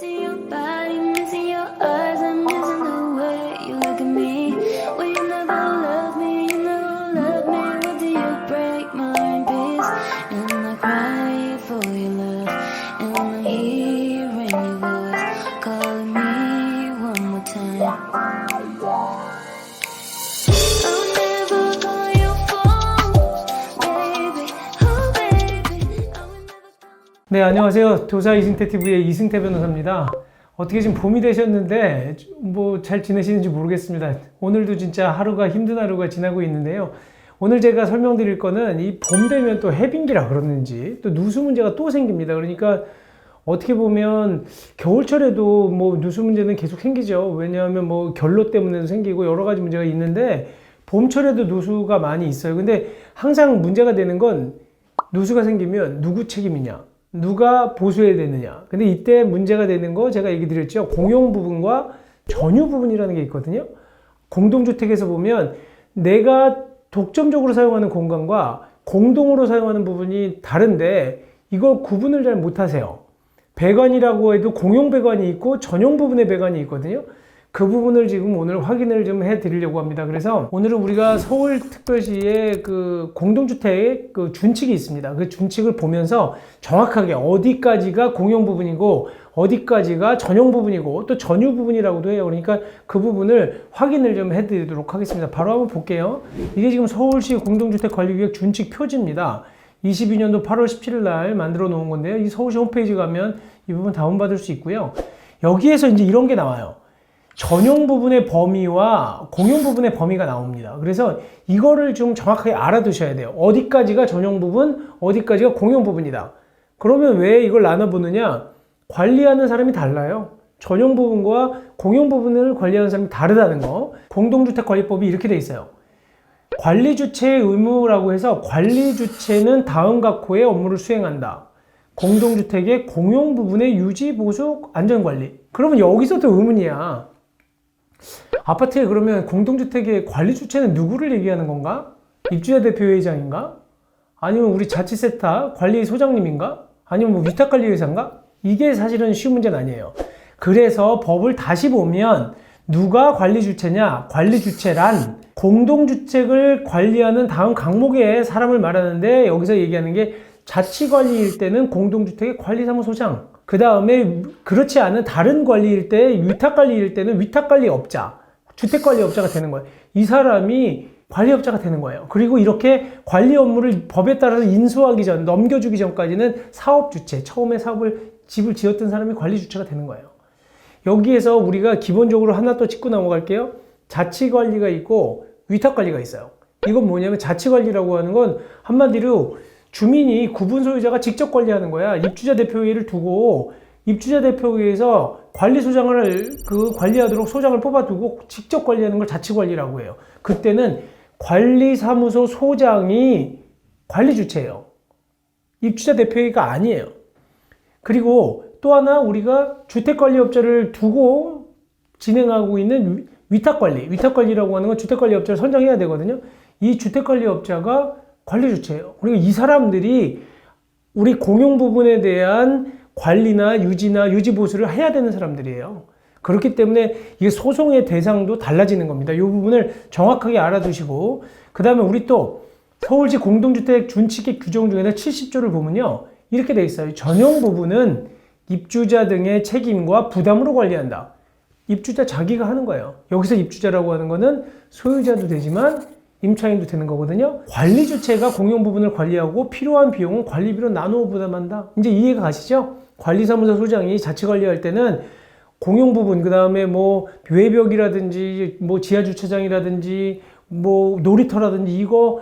Missing your body, missing your eyes, I'm missing the way you look at me. Well, you never love me, you never love me. What do you break my heart in peace? And I cry for your love, and I'm hearing your voice calling me one more time. I'll never call your phone, baby. Oh, baby. I will never call. 네, 안녕하세요. 도사 이승태 TV의 이승태 변호사입니다. 어떻게 지금 봄이 되셨는데 뭐 잘 지내시는지 모르겠습니다. 오늘도 진짜 하루가 힘든 하루가 지나고 있는데요. 오늘 제가 설명드릴 거는 이 봄 되면 또 해빙기라 그러는지 또 누수 문제가 또 생깁니다. 그러니까 어떻게 보면 겨울철에도 뭐 누수 문제는 계속 생기죠. 왜냐하면 뭐 결로 때문에도 생기고 여러 가지 문제가 있는데 봄철에도 누수가 많이 있어요. 근데 항상 문제가 되는 건 누수가 생기면 누구 책임이냐, 누가 보수해야 되느냐. 근데 이때 문제가 되는 거 제가 얘기 드렸죠. 공용 부분과 전유 부분이라는 게 있거든요. 공동주택에서 보면 내가 독점적으로 사용하는 공간과 공동으로 사용하는 부분이 다른데 이거 구분을 잘 못하세요. 배관이라고 해도 공용 배관이 있고 전용 부분의 배관이 있거든요. 그 부분을 지금 오늘 확인을 좀 해드리려고 합니다. 그래서 오늘은 우리가 서울특별시의 그 공동주택 그 준칙이 있습니다. 그 준칙을 보면서 정확하게 어디까지가 공용 부분이고 어디까지가 전용 부분이고 또 전유 부분이라고도 해요. 그러니까 그 부분을 확인을 좀 해드리도록 하겠습니다. 바로 한번 볼게요. 이게 지금 서울시 공동주택관리구역 준칙 표지입니다. 22년도 8월 17일 날 만들어 놓은 건데요. 이 서울시 홈페이지 가면 이 부분 다운받을 수 있고요. 여기에서 이제 이런 게 나와요. 전용 부분의 범위와 공용 부분의 범위가 나옵니다. 그래서 이거를 좀 정확하게 알아두셔야 돼요. 어디까지가 전용 부분, 어디까지가 공용 부분이다. 그러면 왜 이걸 나눠보느냐? 관리하는 사람이 달라요. 전용 부분과 공용 부분을 관리하는 사람이 다르다는 거. 공동주택관리법이 이렇게 돼 있어요. 관리주체의 의무라고 해서 관리주체는 다음 각호의 업무를 수행한다. 공동주택의 공용 부분의 유지, 보수, 안전관리. 그러면 여기서도 의문이야. 아파트에 그러면 공동주택의 관리주체는 누구를 얘기하는 건가? 입주자 대표회장인가? 아니면 우리 자치세타 관리소장님인가? 아니면 뭐 위탁관리회사인가? 이게 사실은 쉬운 문제는 아니에요. 그래서 법을 다시 보면 누가 관리주체냐? 관리주체란 공동주택을 관리하는 다음 항목의 사람을 말하는데 여기서 얘기하는 게 자치관리일 때는 공동주택의 관리사무소장, 그 다음에 그렇지 않은 다른 관리일 때, 위탁관리일 때는 위탁관리업자, 주택관리업자가 되는 거예요. 이 사람이 관리업자가 되는 거예요. 그리고 이렇게 관리 업무를 법에 따라서 인수하기 전, 넘겨주기 전까지는 사업주체, 처음에 집을 지었던 사람이 관리주체가 되는 거예요. 여기에서 우리가 기본적으로 하나 또 짚고 넘어갈게요. 자치관리가 있고 위탁관리가 있어요. 이건 뭐냐면 자치관리라고 하는 건 한마디로 주민이 구분 소유자가 직접 관리하는 거야. 입주자 대표회의를 두고 입주자 대표회의에서 관리소장을 관리하도록 소장을 뽑아두고 직접 관리하는 걸 자치관리라고 해요. 그때는 관리사무소 소장이 관리주체예요. 입주자 대표회의가 아니에요. 그리고 또 하나 우리가 주택관리업자를 두고 진행하고 있는 위탁관리라고 하는 건 주택관리업자를 선정해야 되거든요. 이 주택관리업자가 관리주체예요. 그리고 이 사람들이 우리 공용 부분에 대한 관리나 유지보수를 해야 되는 사람들이에요. 그렇기 때문에 이게 소송의 대상도 달라지는 겁니다. 이 부분을 정확하게 알아두시고, 그 다음에 우리 또 서울시 공동주택 준칙의 규정 중에서 70조를 보면요. 이렇게 돼 있어요. 전용 부분은 입주자 등의 책임과 부담으로 관리한다. 입주자 자기가 하는 거예요. 여기서 입주자라고 하는 거는 소유자도 되지만 임차인도 되는 거거든요. 관리주체가 공용 부분을 관리하고 필요한 비용은 관리비로 나누어 부담한다. 이제 이해가 가시죠? 관리사무소 소장이 자치관리할 때는 공용 부분, 그 다음에 뭐 외벽이라든지 뭐 지하주차장이라든지 뭐 놀이터라든지 이거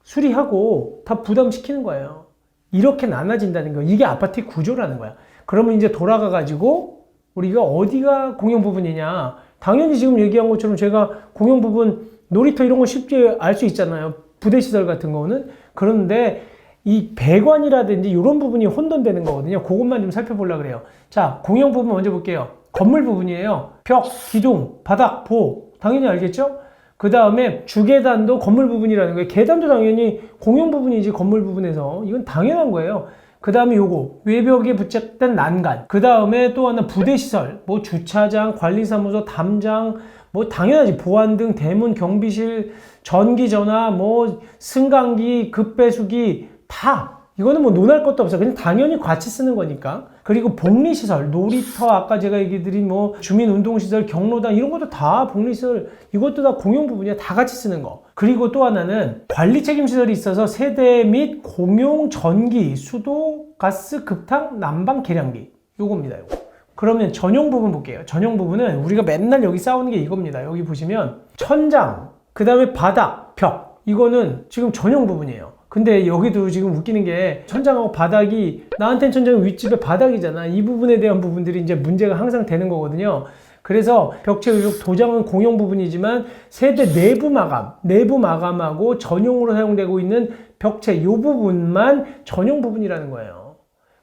수리하고 다 부담시키는 거예요. 이렇게 나눠진다는 거. 이게 아파트의 구조라는 거야. 그러면 이제 돌아가 가지고 우리가 어디가 공용 부분이냐. 당연히 지금 얘기한 것처럼 제가 공용 부분 놀이터 이런 거 쉽게 알 수 있잖아요. 부대시설 같은 거는. 그런데 이 배관이라든지 이런 부분이 혼돈되는 거거든요. 그것만 좀 살펴보려고 그래요. 자, 공용 부분 먼저 볼게요. 건물 부분이에요. 벽, 기둥, 바닥, 보. 당연히 알겠죠? 그 다음에 주계단도 건물 부분이라는 거예요. 계단도 당연히 공용 부분이지 건물 부분에서. 이건 당연한 거예요. 그 다음에 요거 외벽에 부착된 난간, 그 다음에 또 하나 부대시설, 뭐 주차장, 관리사무소, 담장, 뭐 당연하지 보안 등 대문, 경비실, 전기전화, 뭐 승강기, 급배수기 다 이거는 뭐 논할 것도 없어. 그냥 당연히 같이 쓰는 거니까. 그리고 복리시설, 놀이터, 아까 제가 얘기 드린 뭐 주민운동시설, 경로당 이런 것도 다 복리시설, 이것도 다 공용 부분이야. 다 같이 쓰는 거. 그리고 또 하나는 관리 책임시설이 있어서 세대 및 공용 전기, 수도, 가스, 급탕, 난방, 계량기. 요겁니다. 요거. 그러면 전용 부분 볼게요. 전용 부분은 우리가 맨날 여기 싸우는 게 이겁니다. 여기 보시면 천장, 그 다음에 바닥, 벽. 이거는 지금 전용 부분이에요. 근데 여기도 지금 웃기는 게 천장하고 바닥이 나한테는 천장이 윗집에 바닥이잖아. 이 부분에 대한 부분들이 이제 문제가 항상 되는 거거든요. 그래서 벽체 외벽 도장은 공용 부분이지만 세대 내부 마감하고 전용으로 사용되고 있는 벽체 이 부분만 전용 부분이라는 거예요.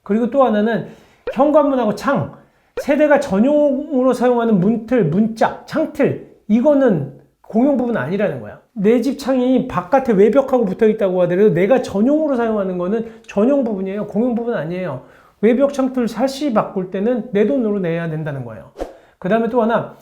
그리고 또 하나는 현관문하고 창, 세대가 전용으로 사용하는 문틀, 문짝, 창틀 이거는 공용 부분 아니라는 거야. 내 집 창이 바깥에 외벽하고 붙어 있다고 하더라도 내가 전용으로 사용하는 거는 전용 부분이에요. 공용 부분 아니에요. 외벽 창틀 사시 바꿀 때는 내 돈으로 내야 된다는 거예요. 그 다음에 또 하나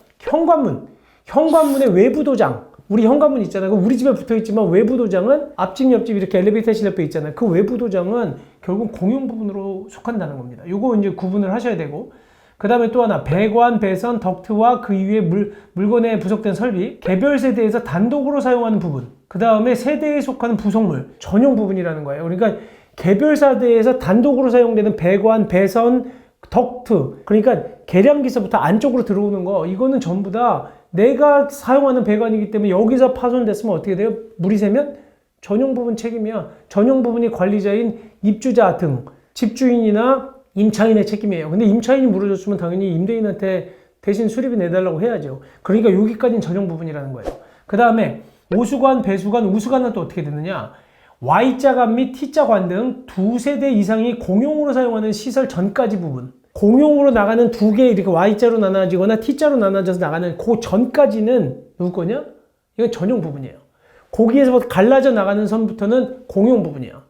현관문의 외부 도장, 우리 현관문 있잖아요. 우리 집에 붙어 있지만 외부 도장은 앞집 옆집 이렇게 엘리베이터실 옆에 있잖아요. 그 외부 도장은 결국 공용 부분으로 속한다는 겁니다. 요거 이제 구분을 하셔야 되고, 그 다음에 또 하나 배관, 배선, 덕트와 그 이후에 물건에 부속된 설비, 개별 세대에서 단독으로 사용하는 부분, 그 다음에 세대에 속하는 부속물, 전용 부분이라는 거예요. 그러니까 개별 세대에서 단독으로 사용되는 배관, 배선, 덕트, 그러니까 계량기서부터 안쪽으로 들어오는 거, 이거는 전부 다 내가 사용하는 배관이기 때문에 여기서 파손됐으면 어떻게 돼요? 물이 새면 전용 부분 책임이야. 전용 부분이 관리자인 입주자 등 집주인이나 임차인의 책임이에요. 근데 임차인이 물어줬으면 당연히 임대인한테 대신 수리비 내달라고 해야죠. 그러니까 여기까지는 전용 부분이라는 거예요. 그 다음에 오수관, 배수관, 우수관은 또 어떻게 되느냐? Y자관 및 T자관 등 두 세대 이상이 공용으로 사용하는 시설 전까지 부분, 공용으로 나가는 두 개 이렇게 Y자로 나눠지거나 T자로 나눠져서 나가는 그 전까지는 누구 거냐? 이건 전용 부분이에요. 거기에서 갈라져 나가는 선부터는 공용 부분이야.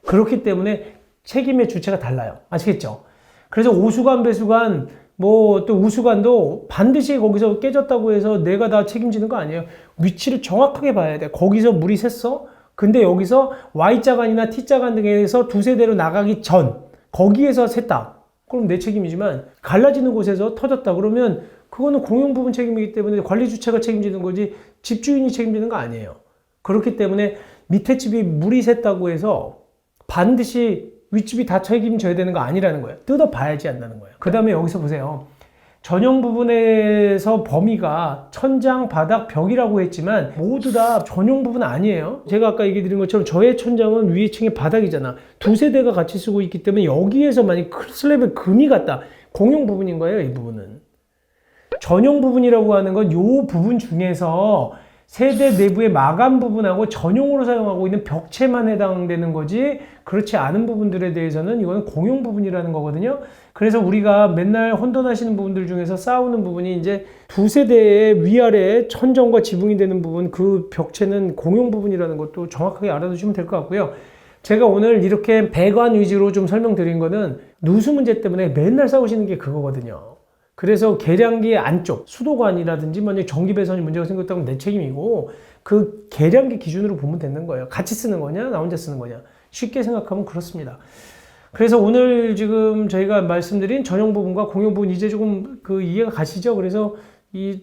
그렇기 때문에 책임의 주체가 달라요. 아시겠죠? 그래서 오수관, 배수관, 뭐 또 우수관도 반드시 거기서 깨졌다고 해서 내가 다 책임지는 거 아니에요. 위치를 정확하게 봐야 돼. 거기서 물이 샜어? 근데 여기서 Y자관이나 T자관 등에서 두 세대로 나가기 전 거기에서 샜다. 그럼 내 책임이지만 갈라지는 곳에서 터졌다. 그러면 그거는 공용 부분 책임이기 때문에 관리 주체가 책임지는 거지 집주인이 책임지는 거 아니에요. 그렇기 때문에 밑에 집이 물이 샜다고 해서 반드시 윗집이 다 책임져야 되는 거 아니라는 거예요. 뜯어봐야지 안다는 거예요. 그 다음에 여기서 보세요. 전용 부분에서 범위가 천장, 바닥, 벽이라고 했지만 모두 다 전용 부분 아니에요. 제가 아까 얘기 드린 것처럼 저의 천장은 위에 층이 바닥이잖아. 두 세대가 같이 쓰고 있기 때문에 여기에서 만약 슬랩에 금이 갔다. 공용 부분인 거예요. 이 부분은. 전용 부분이라고 하는 건 이 부분 중에서 세대 내부의 마감 부분하고 전용으로 사용하고 있는 벽체만 해당되는 거지 그렇지 않은 부분들에 대해서는 이거는 공용 부분이라는 거거든요. 그래서 우리가 맨날 혼돈하시는 부분들 중에서 싸우는 부분이 이제 두 세대의 위아래 천정과 지붕이 되는 부분, 그 벽체는 공용 부분이라는 것도 정확하게 알아두시면 될 것 같고요. 제가 오늘 이렇게 배관 위주로 좀 설명드린 거는 누수 문제 때문에 맨날 싸우시는 게 그거거든요. 그래서 계량기 안쪽 수도관이라든지 만약 전기 배선이 문제가 생겼다면 내 책임이고 그 계량기 기준으로 보면 되는 거예요. 같이 쓰는 거냐 나 혼자 쓰는 거냐 쉽게 생각하면 그렇습니다. 그래서 오늘 지금 저희가 말씀드린 전용 부분과 공용 부분 이제 조금 그 이해가 가시죠? 그래서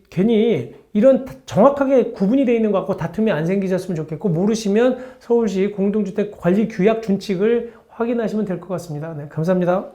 괜히 이런 정확하게 구분이 되어 있는 것 같고 다툼이 안 생기셨으면 좋겠고 모르시면 서울시 공동주택 관리 규약 준칙을 확인하시면 될 것 같습니다. 네, 감사합니다.